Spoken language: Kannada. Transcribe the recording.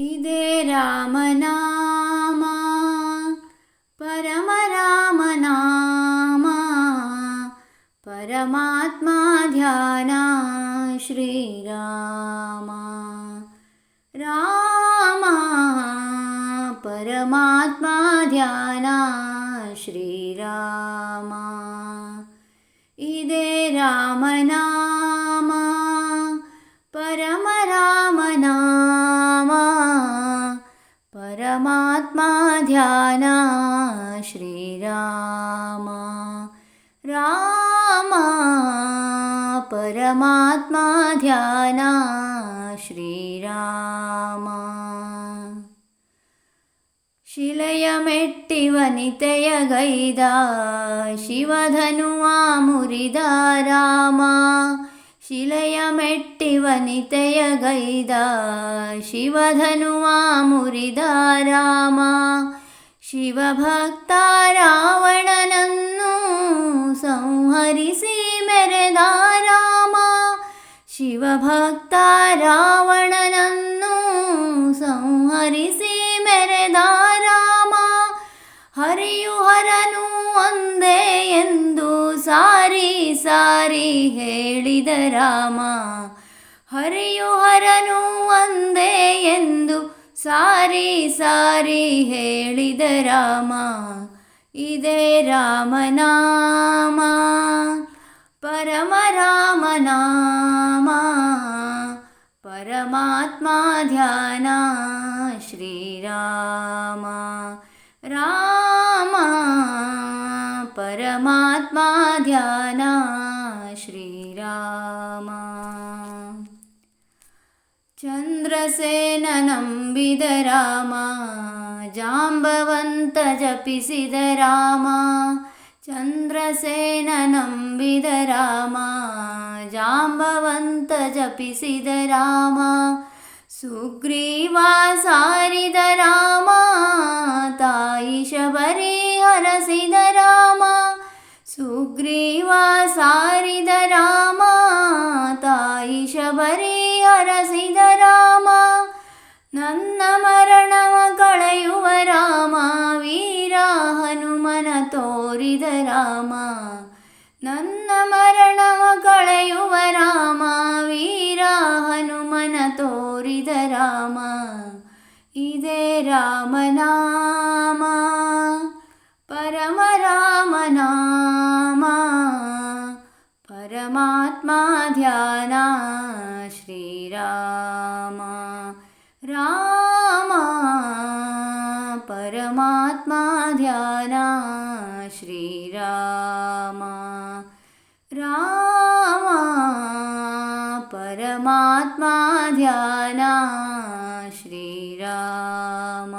ಇದೇ ರಾಮನಾಮ ಪರಮ ರಾಮನಾಮ ಪರಮಾತ್ಮ ಧ್ಯಾನ ಶ್ರೀರಾಮ ರಾಮ ಪರಮಾತ್ಮ ಧ್ಯಾನ ಶ್ರೀರಾಮ ಇದೇ ರಾಮನಾಮ ಪರಮ ರಾಮನಾಮ ಪರಮಾತ್ಮ ಧ್ಯಾನ ಶ್ರೀರಾಮ ರಾಮ ಪರಮಾತ್ಮ ಧ್ಯಾನ ಶ್ರೀರಾಮ ಶಿಲೆಯ ಮೆಟ್ಟಿ ವನಿತೆಯಗೈದ ಶಿವಧನುವ ಮುರಿದ ರಾಮ ಶಿಲೆಯ ಮೆಟ್ಟಿ ವನಿತೆಯಗೈದ ಶಿವಧನುವ ಮುರಿದ ರಾಮ ಶಿವಭಕ್ತ ರಾವಣನನ್ನು ಸಂಹರಿಸಿ ಮೆರೆದ ರಾಮ ಶಿವಭಕ್ತ ರಾವಣನನ್ನು ಸಂಹರಿಸಿ ಮೆರೆದ ರಾಮ ಹರಿಯು ಹರನು ಒಂದೇ ಎಂದು ಸಾರಿ ಸಾರಿ ಹೇಳಿದ ರಾಮ ಹರಿಯು ಹರನು ಒಂದೇ ಎಂದು ಸಾರಿ ಸಾರಿ ಹೇಳಿದ ರಾಮ ಇದೇ ರಾಮನಾಮ ಪರಮ ರಾಮನಾಮ ಪರಮಾತ್ಮ ಧ್ಯಾನ ಶ್ರೀರಾಮ ರಾಮ ಪರಮಾತ್ಮ ಧ್ಯಾನ ಶ್ರೀರಾಮ ಚಂದ್ರಸೇನ ನಂಬಿದ ರಾಮ ಜಾಂಬವಂತ ಜಪಿಸಿದ ರಾಮ ಚಂದ್ರಸೇನ ನಂಬಿದ ರಾಮ ಜಾಂಬವಂತ ಜಪಿಸಿದ ರಾಮ ಸುಗ್ರೀವ ಸಾರಿದ ರಾಮ ತಾಯಿ ಶಬರಿ ಹರಸಿದ ರಾಮ ಸುಗ್ರೀವ ಸಾರಿದ ರಾಮ ತಾಯಿ ಶಬರಿ ಹರಸಿದ ರಾಮ ನನ್ನ ಮರಣವ ಕಳೆಯುವ ರಾಮ ವೀರ ಹನುಮನ ತೋರಿದ ರಾಮ ನನ್ನ ಮರಣವ ಕಳೆಯುವ ರಾಮ ವೀರ ಹನುಮನ ತೋರಿದ ರಾಮ ಇದೇ ರಾಮನಾಮ ಪರಮ ರಾಮನಾಮ ಪರಮಾತ್ಮ ಧ್ಯಾನ ಶ್ರೀರಾಮ ರಾಮ ಪರಮಾತ್ಮ ಧ್ಯಾನ ಶ್ರೀರಾಮ ರಾಮ ಪರಮಾತ್ಮ ಧ್ಯಾನ ಶ್ರೀರಾಮ